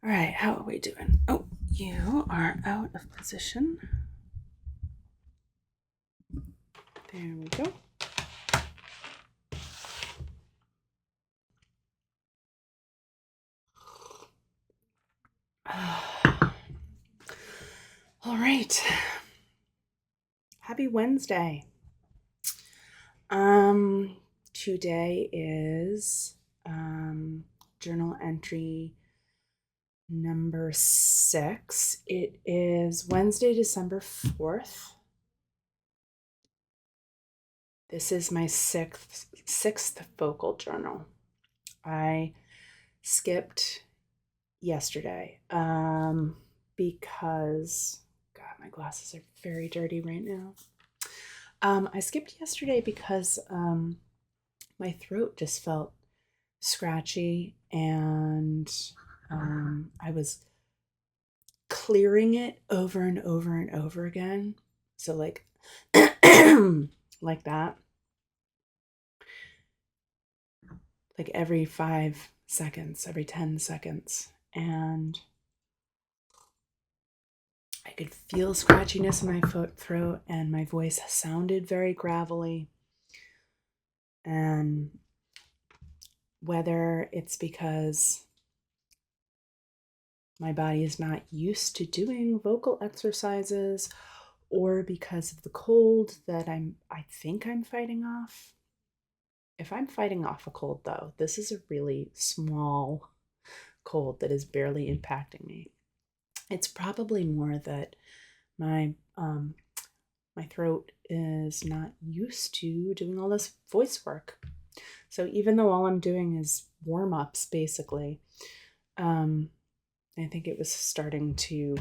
All right, how are we doing? Oh, you are out of position. There we go. All right. Happy Wednesday. Today is journal entry number 6. It is Wednesday, December 4th. This is my sixth vocal journal. I skipped yesterday because my glasses are very dirty right now. I skipped yesterday because my throat just felt scratchy, and I was clearing it over and over and over again. So like like that. Like every 5 seconds, every 10 seconds. And I could feel scratchiness in my throat, and my voice sounded very gravelly. And whether it's because my body is not used to doing vocal exercises or because of the cold that I think I'm fighting off. If I'm fighting off a cold, though, this is a really small cold that is barely impacting me. It's probably more that my my throat is not used to doing all this voice work. So even though all I'm doing is warm-ups, basically, I think it was starting to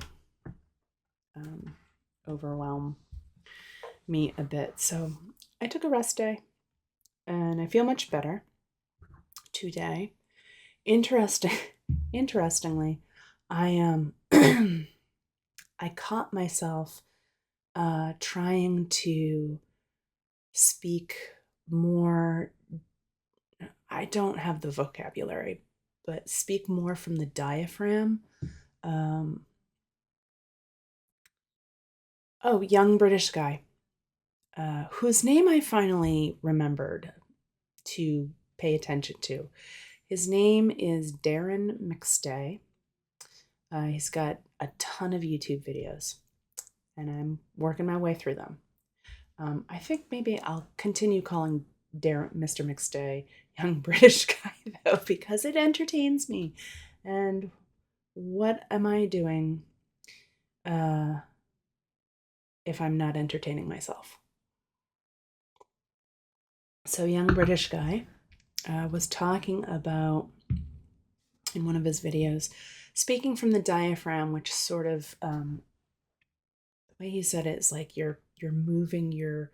overwhelm me a bit. So I took a rest day, and I feel much better today. Interestingly, I I caught myself trying to speak more. I don't have the vocabulary, but speak more from the diaphragm. Um, young British guy, whose name I finally remembered to pay attention to. His name is Darren McStay. He's got a ton of YouTube videos, and I'm working my way through them. I think maybe I'll continue calling Mr. McStay young British guy, though, because it entertains me. And what am I doing if I'm not entertaining myself? So, young British guy was talking about, in one of his videos, speaking from the diaphragm, which sort of, the way he said it is like you're moving your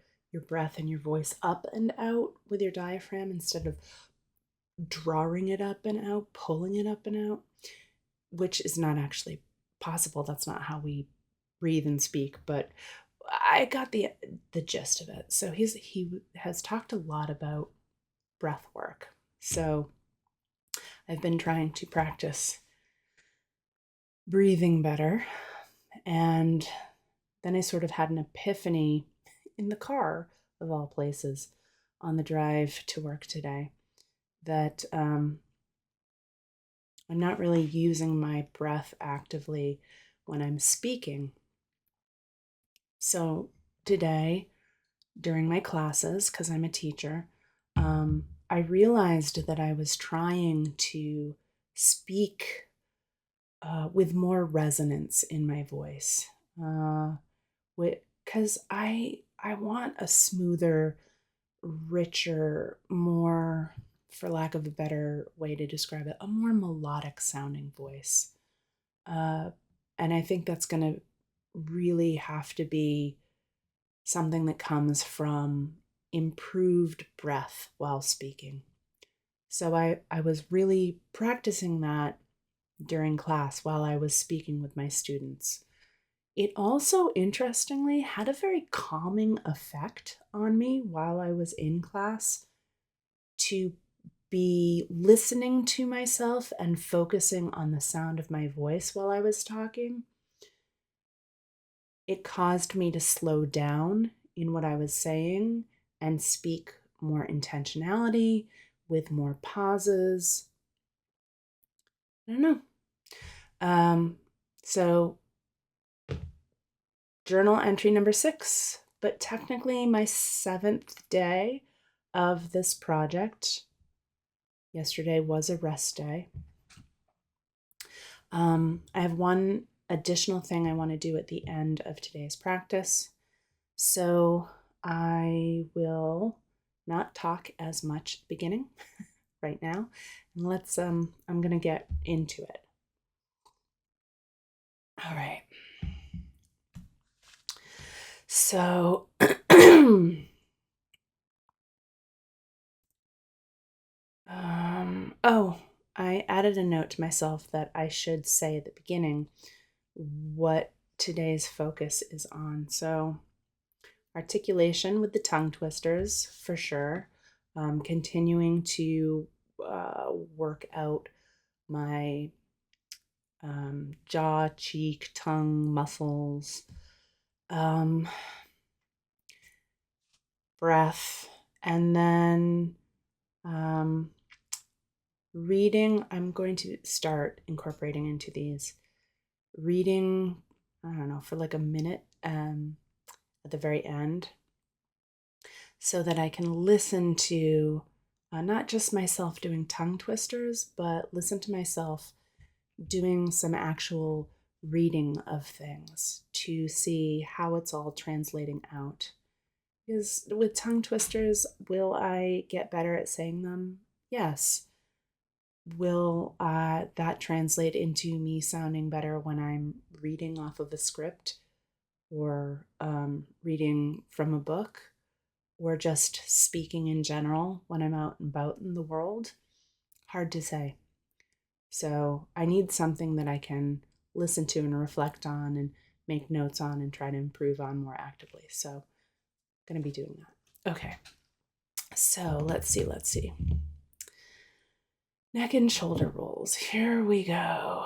breath and your voice up and out with your diaphragm instead of drawing it up and out, pulling it up and out, which is not actually possible. That's not how we breathe and speak, but I got the gist of it. So he has talked a lot about breath work. So I've been trying to practice breathing better, and then I sort of had an epiphany in the car, of all places, on the drive to work today, that I'm not really using my breath actively when I'm speaking. So today, during my classes, because I'm a teacher, I realized that I was trying to speak with more resonance in my voice, because I want a smoother, richer, more, for lack of a better way to describe it, a more melodic sounding voice. And I think that's going to really have to be something that comes from improved breath while speaking. So I was really practicing that during class while I was speaking with my students. It also, interestingly, had a very calming effect on me while I was in class to be listening to myself and focusing on the sound of my voice while I was talking, it caused me to slow down in what I was saying and speak more intentionality with more pauses. I don't know. So journal entry number 6, but technically my 7th day of this project. Yesterday was a rest day. I have one additional thing I want to do at the end of today's practice. So I will not talk as much at the beginning right now. And I'm going to get into it. All right. So, oh, I added a note to myself that I should say at the beginning what today's focus is on. So, articulation with the tongue twisters for sure. Continuing to work out my jaw, cheek, tongue, muscles, um, breath, and then reading. I'm going to start incorporating into these reading, I don't know, for like a minute at the very end so that I can listen to not just myself doing tongue twisters, but listen to myself doing some actual reading of things to see how it's all translating out. Because with tongue twisters, will I get better at saying them? Yes. Will that translate into me sounding better when I'm reading off of a script or reading from a book or just speaking in general when I'm out and about in the world? Hard to say. So I need something that I can listen to and reflect on and make notes on and try to improve on more actively. So I'm going to be doing that. Okay. So let's see. Neck and shoulder rolls. Here we go.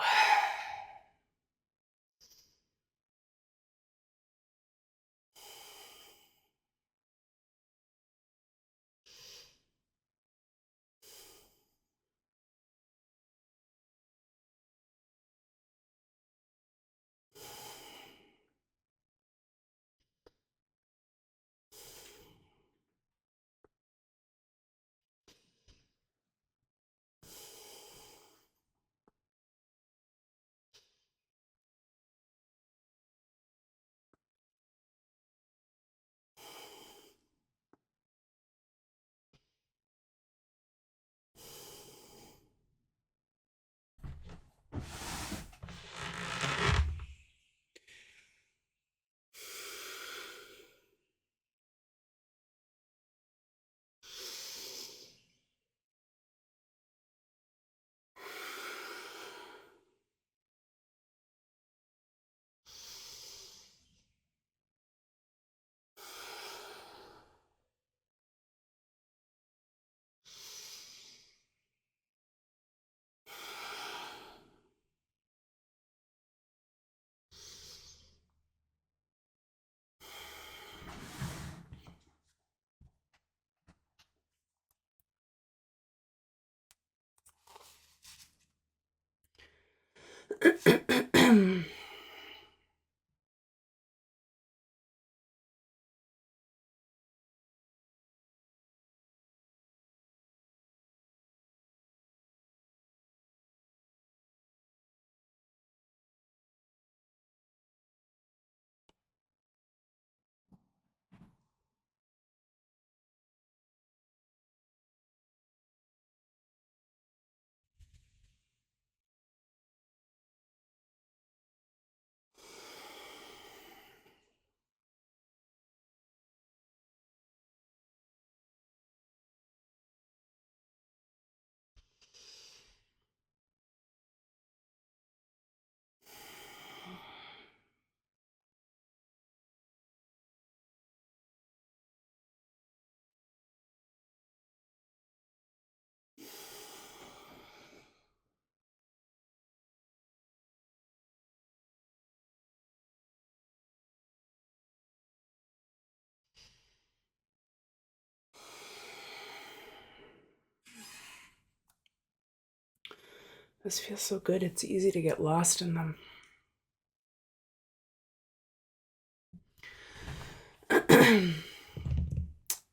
This feels so good. It's easy to get lost in them.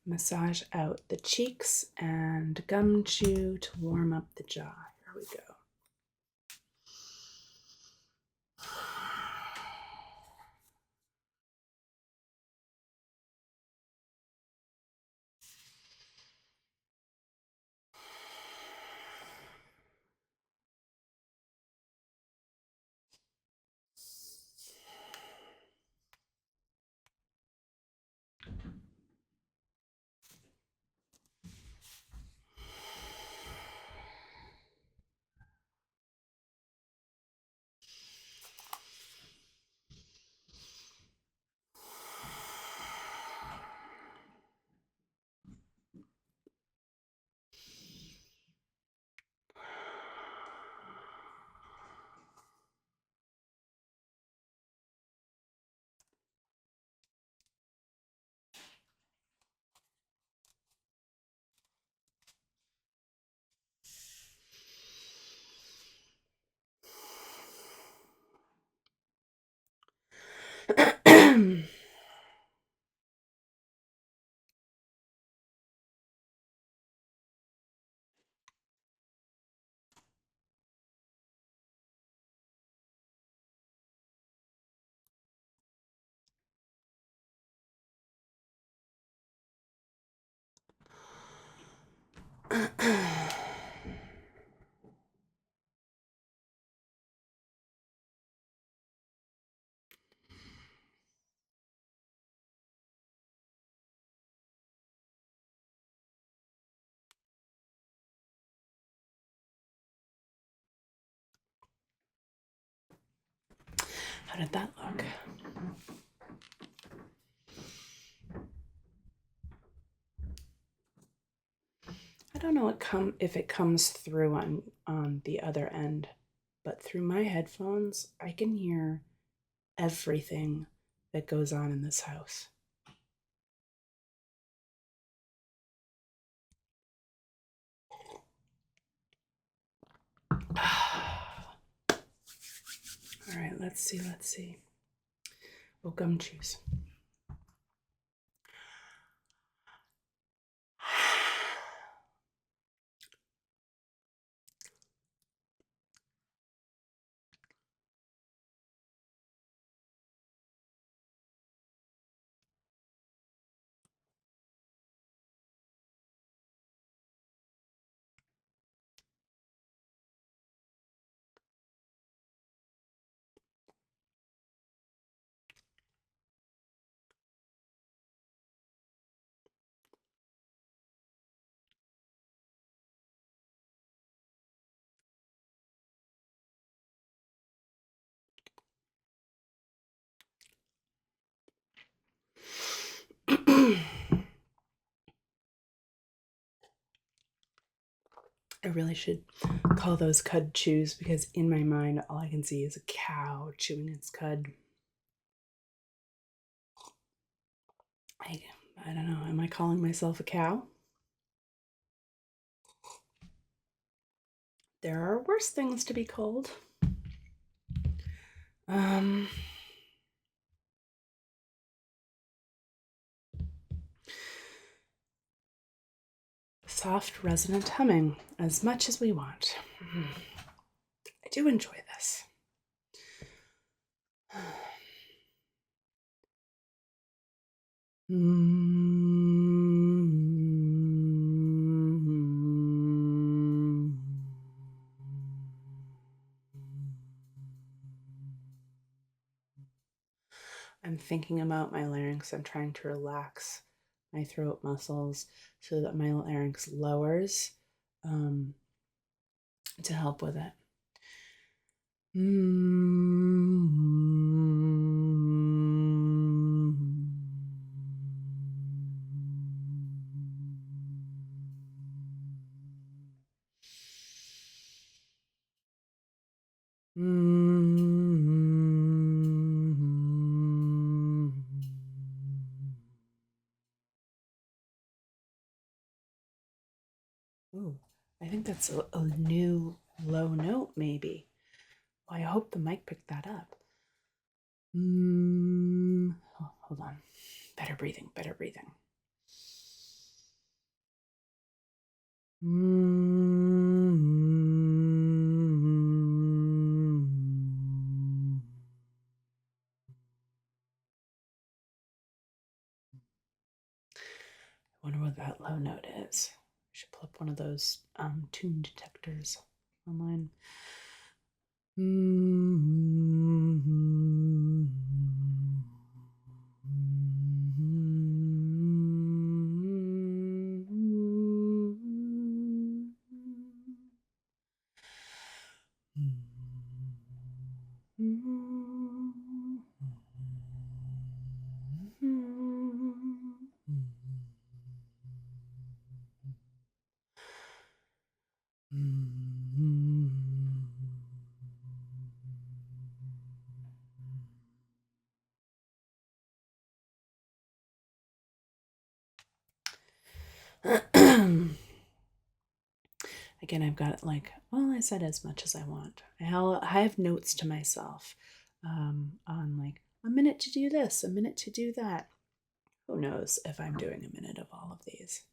Massage out the cheeks and gum chew to warm up the jaw. Here we go. How did that look? I don't know if it comes through on the other end, but through my headphones, I can hear everything that goes on in this house. All right, let's see. Oh, gum chews. I really should call those cud chews because in my mind, all I can see is a cow chewing its cud. I don't know. Am I calling myself a cow? There are worse things to be called. Soft, resonant humming, as much as we want. I do enjoy this. I'm thinking about my larynx. I'm trying to relax my throat muscles so that my larynx lowers to help with it. Ooh, I think that's a new low note, maybe. Well, I hope the mic picked that up. Oh, hold on. Better breathing, better breathing. I wonder what that low note is. I should pull up one of those tune detectors online. Again, I've got like, well, I said as much as I want. I have notes to myself on like a minute to do this, a minute to do that. Who knows if I'm doing a minute of all of these?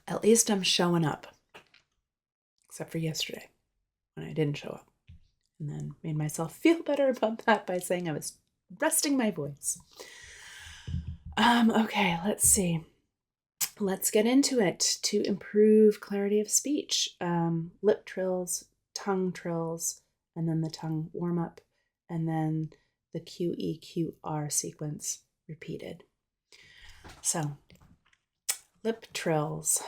At least I'm showing up, except for yesterday when I didn't show up, and then made myself feel better about that by saying I was resting my voice. Okay, let's see. Let's get into it to improve clarity of speech. Lip trills, tongue trills, and then the tongue warm up, and then the QEQR sequence repeated. So, lip trills.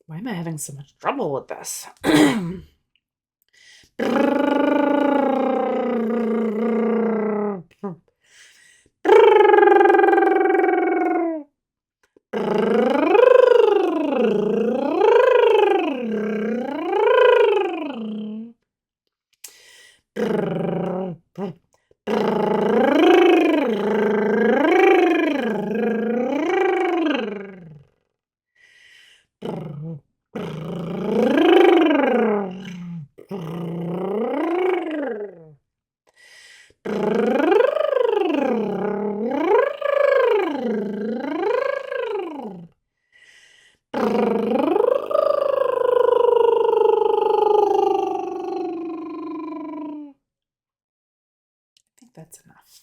Why am I having so much trouble with this? I think that's enough.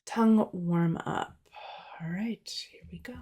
Tongue warm up. All right, here we go.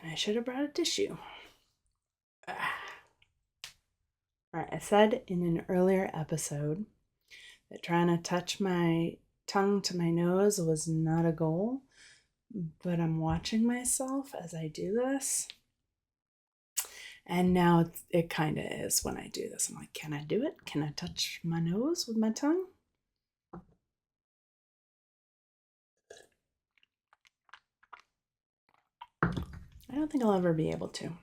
I should have brought a tissue. All right, I said in an earlier episode that trying to touch my tongue to my nose was not a goal, but I'm watching myself as I do this. And now it kind of is when I do this. I'm like, can I do it? Can I touch my nose with my tongue? I don't think I'll ever be able to.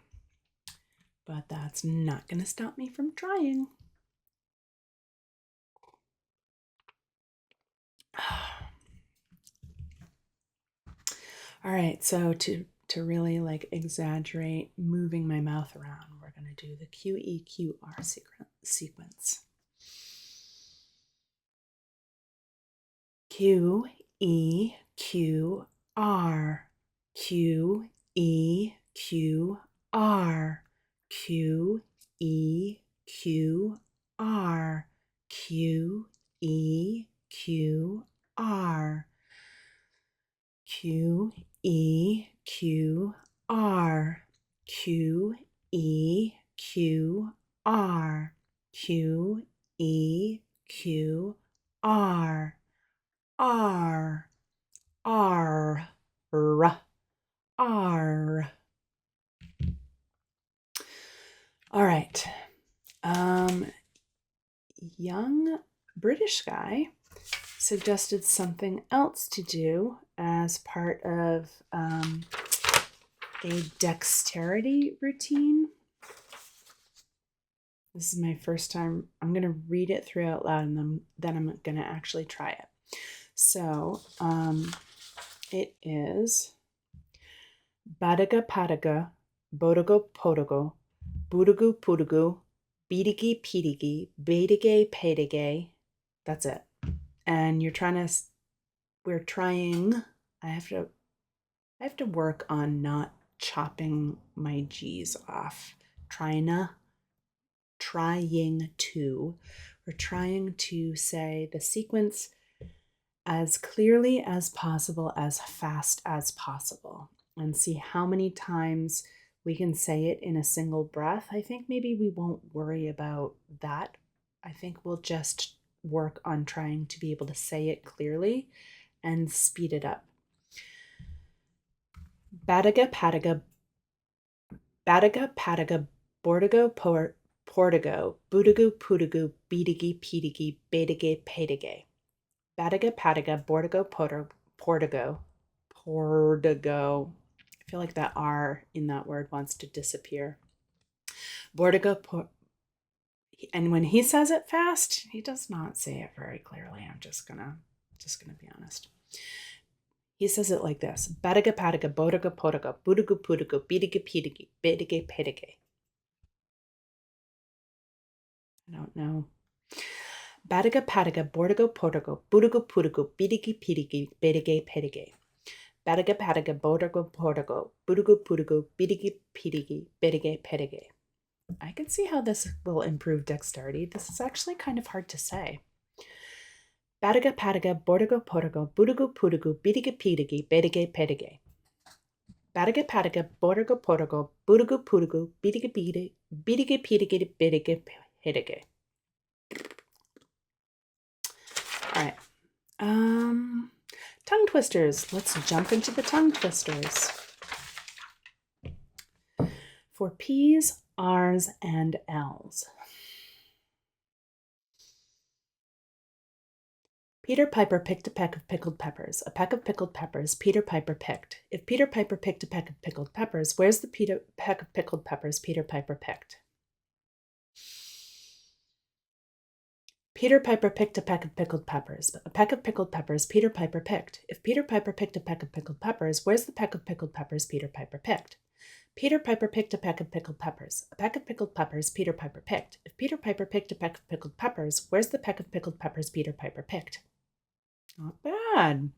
But that's not going to stop me from trying. All right, so to really like exaggerate moving my mouth around, we're going to do the QEQR sequence. Q, E, Q, R, Q, E, Q, R, Q, E, Q, R, Q, E, Q, R, Q, E, Q, R, Q, E, Q, R, Q, E, Q, R, R, R, R, R. All right. Young British guy suggested something else to do as part of a dexterity routine. This is my first time. I'm going to read it through out loud and then I'm going to actually try it. So it is Badaga Padaga, Bodago Podago, Budagu Pudagu, Beadigi Peadigi, Bedige Pedige. That's it. And we're trying, I have to work on not chopping my G's off. We're trying to say the sequence as clearly as possible, as fast as possible, and see how many times we can say it in a single breath. I think maybe we won't worry about that. I think we'll just work on trying to be able to say it clearly and speed it up. Badaga Padaga, Bordago Portago, Budagu Pudagu, Beadigi Peadigi, Bedige Pedige. Badaga Padaga, Bordago Portago. I feel like that R in that word wants to disappear. Bordago and when he says it fast, he does not say it very clearly. I'm just gonna be honest. He says it like this: Badaga Padaga, Bodaga Podaga, Budagu Pudagu, Beadigi Peadigi, Bedige Pedige. I don't know. Badaga Padaga, Bordago Portago, Budagu Pudagu, Beadigi Peadigi, Bedige Pedige. Badaga Padaga, Bordago Portago, Budagu Pudagu, Beadigi Peadigi, Bedige Pedige. I can see how this will improve dexterity. This is actually kind of hard to say. Badaga Padaga, Bordago Portago, Budagu Pudagu, Beadigi Peadigi, Bedige Pedige. Badaga Padaga, Bordago Portago, Budagu Pudagu, Beadigi Peadigi, Bedige Pedige. All right. Tongue twisters. Let's jump into the tongue twisters. For P's, R's, and L's. Peter Piper picked a peck of pickled peppers. A peck of pickled peppers Peter Piper picked. If Peter Piper picked a peck of pickled peppers, where's the peck of pickled peppers Peter Piper picked? Peter Piper picked a peck of pickled peppers. A peck of pickled peppers Peter Piper picked. If Peter Piper picked a peck of pickled peppers, where's the peck of pickled peppers Peter Piper picked? Peter Piper picked a peck of pickled peppers. A peck of pickled peppers Peter Piper picked. If Peter Piper picked a peck of pickled peppers, where's the peck of pickled peppers Peter Piper picked? Not bad.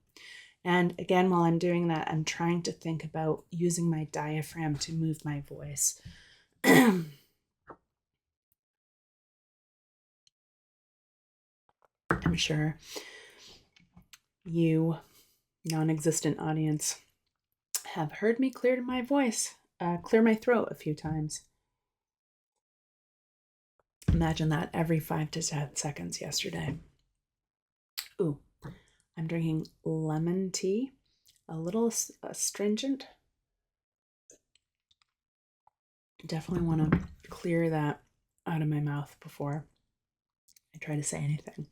And again, while I'm doing that, I'm trying to think about using my diaphragm to move my voice. I'm sure you, non-existent audience, have heard me clear my voice clear my throat a few times. Imagine that every 5 to 10 seconds yesterday. Ooh, I'm drinking lemon tea, a little astringent. Definitely want to clear that out of my mouth before I try to say anything.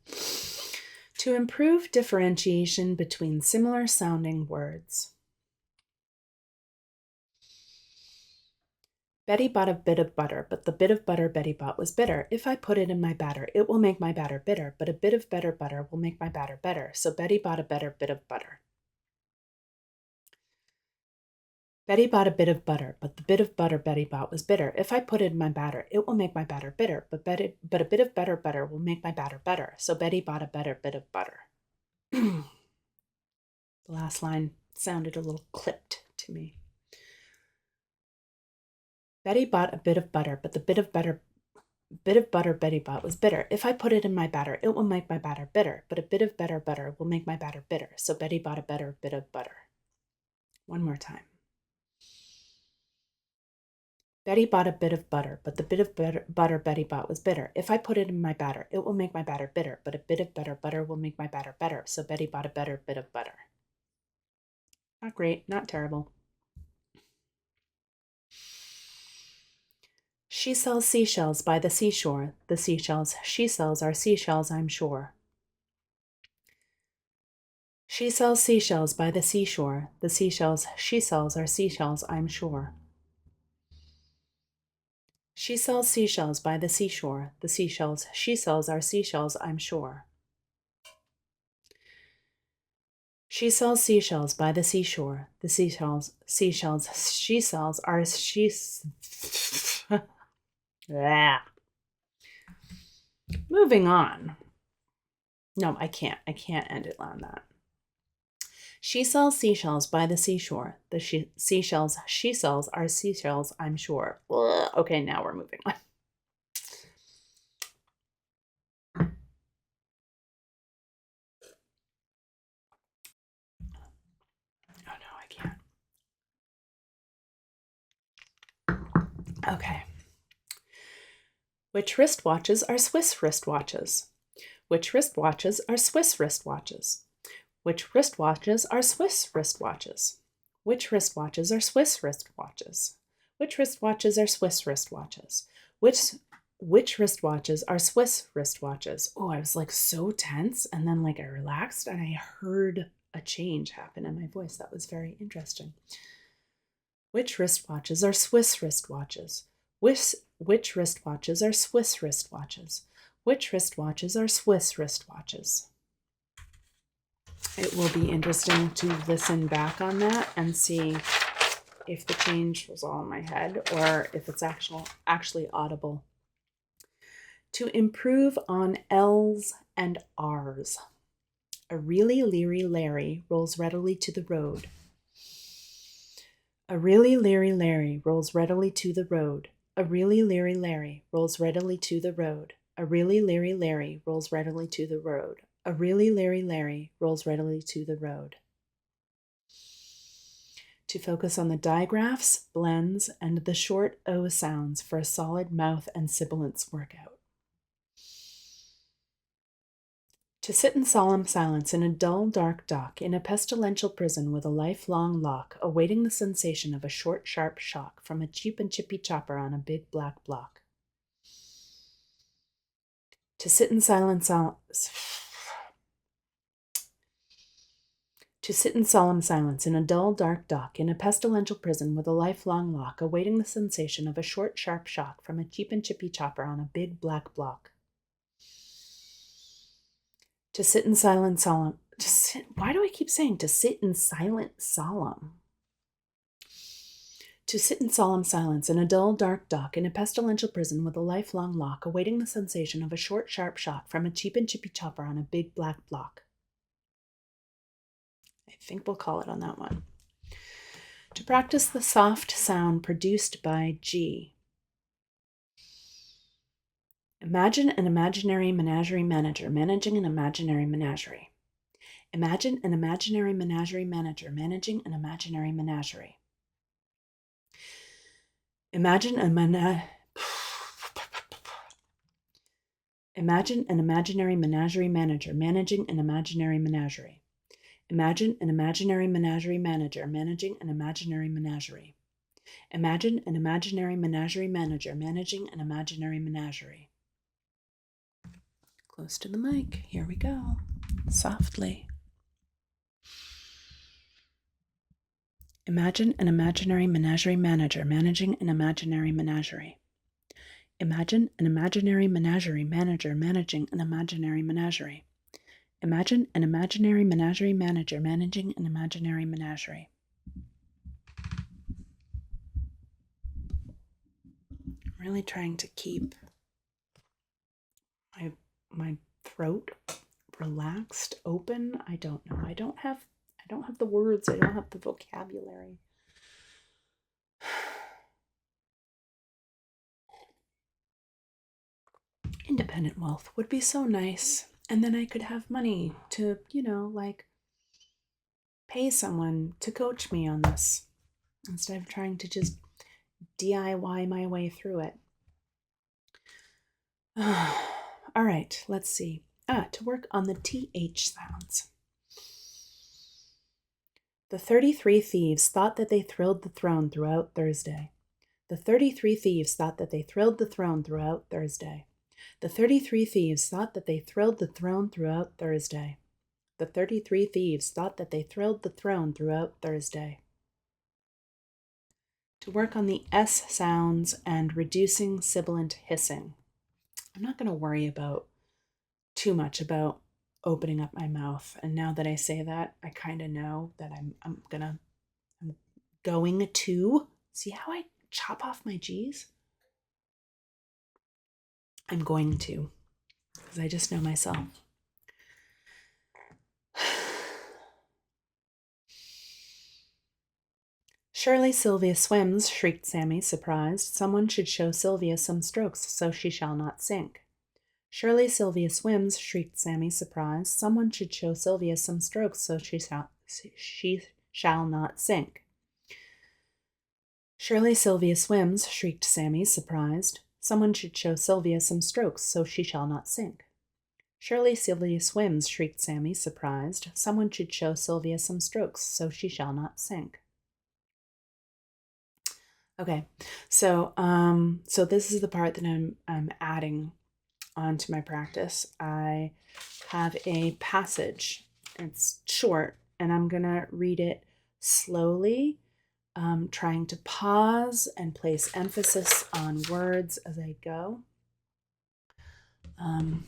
To improve differentiation between similar sounding words. Betty bought a bit of butter, but the bit of butter Betty bought was bitter. If I put it in my batter, it will make my batter bitter, but a bit of better butter will make my batter better. So Betty bought a better bit of butter. Betty bought a bit of butter, but the bit of butter Betty bought was bitter. If I put it in my batter, it will make my batter bitter, but a bit of better butter will make my batter better. So Betty bought a better bit of butter. The last line sounded a little clipped to me. Betty bought a bit of butter, but the bit of butter Betty bought was bitter. If I put it in my batter, it will make my batter bitter, but a bit of better butter will make my batter bitter. So Betty bought a better bit of butter. One more time. Betty bought a bit of butter, but the bit of butter Betty bought was bitter. If I put it in my batter, it will make my batter bitter, but a bit of better butter will make my batter better. So Betty bought a better bit of butter. Not great, not terrible. She sells seashells by the seashore. The seashells she sells are seashells, I'm sure. She sells seashells by the seashore. The seashells she sells are seashells, I'm sure. She sells seashells by the seashore. The seashells she sells are seashells, I'm sure. She sells seashells by the seashore. The seashells she sells are Moving on. No, I can't end it on that. She sells seashells by the seashore. The seashells she sells are seashells, I'm sure. Ugh. Okay, now we're moving on. Oh no, I can't. Okay. Which wristwatches are Swiss wristwatches? Which wristwatches are Swiss wristwatches? Which wristwatches are Swiss wristwatches? Which wristwatches are Swiss wristwatches? Which wristwatches are Swiss wristwatches? Which wristwatches are Swiss wristwatches? Oh, I was like so tense, and then like I relaxed and I heard a change happen in my voice. That was very interesting. Which wristwatches are Swiss wristwatches? Which wristwatches are Swiss wristwatches? Which wristwatches are Swiss wristwatches? It will be interesting to listen back on that and see if the change was all in my head or if it's actually audible. To improve on L's and R's. A really leery Larry rolls readily to the road. A really leery Larry rolls readily to the road. A really leery Larry rolls readily to the road. A really leery Larry rolls readily to the road. A really leery Larry rolls readily to the road. To focus on the digraphs, blends, and the short O sounds for a solid mouth and sibilance workout. To sit in solemn silence in a dull, dark dock, in a pestilential prison with a lifelong lock, awaiting the sensation of a short, sharp shock from a cheap and chippy chopper on a big black block. To sit in solemn silence in a dull, dark dock, in a pestilential prison with a lifelong lock, awaiting the sensation of a short, sharp shock from a cheap and chippy chopper on a big black block. To sit in silent solemn. Why do I keep saying to sit in silent solemn? To sit in solemn silence in a dull, dark dock, in a pestilential prison with a lifelong lock, awaiting the sensation of a short, sharp shock from a cheap and chippy chopper on a big black block. I think we'll call it on that one. To practice the soft sound produced by G. Imagine an imaginary menagerie manager managing an imaginary menagerie. Imagine an imaginary menagerie manager managing an imaginary menagerie. Imagine an imaginary menagerie manager managing an imaginary menagerie. Imagine an imaginary menagerie manager managing an imaginary menagerie. Imagine an imaginary menagerie manager managing an imaginary menagerie. Close to the mic. Here we go. Softly. Imagine an imaginary menagerie manager managing an imaginary menagerie. Imagine an imaginary menagerie manager managing an imaginary menagerie. Imagine an imaginary menagerie manager managing an imaginary menagerie. I'm really trying to keep my throat relaxed, open. I don't know. I don't have the words. I don't have the vocabulary. Independent wealth would be so nice. And then I could have money to, like pay someone to coach me on this instead of trying to just DIY my way through it. All right, let's see. To work on the TH sounds. The 33 thieves thought that they thrilled the throne throughout Thursday. The 33 thieves thought that they thrilled the throne throughout Thursday. The 33 thieves thought that they thrilled the throne throughout Thursday. The 33 thieves thought that they thrilled the throne throughout Thursday. To work on the S sounds and reducing sibilant hissing. I'm not going to worry about too much about opening up my mouth. And now that I say that, I kind of know that I'm going to see how I chop off my G's. I'm going to, because I just know myself. Surely Sylvia swims, shrieked Sammy, surprised. Someone should show Sylvia some strokes so she shall not sink. Surely Sylvia swims, shrieked Sammy, surprised. Someone should show Sylvia some strokes so she shall not sink. Surely Sylvia swims, shrieked Sammy, surprised. Someone should show Sylvia some strokes so she shall not sink. Surely Sylvia swims, shrieked Sammy, surprised. Someone should show Sylvia some strokes so she shall not sink. Okay, so this is the part that I'm adding onto my practice. I have a passage. It's short, and I'm gonna read it slowly, trying to pause and place emphasis on words as I go. I'm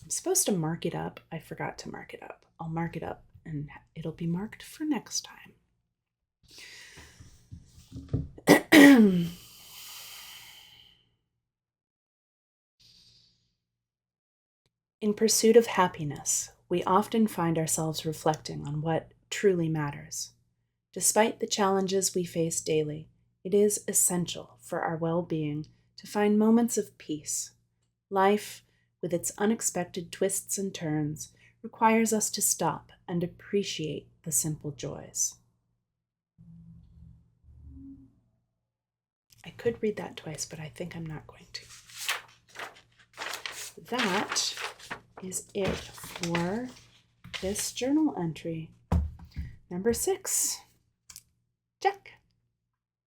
supposed to mark it up. I forgot to mark it up. I'll mark it up, and it'll be marked for next time. In pursuit of happiness, we often find ourselves reflecting on what truly matters. Despite the challenges we face daily, it is essential for our well-being to find moments of peace. Life, with its unexpected twists and turns, requires us to stop and appreciate the simple joys. I could read that twice, but I think I'm not going to. That is it for this journal entry. Number 6. Check.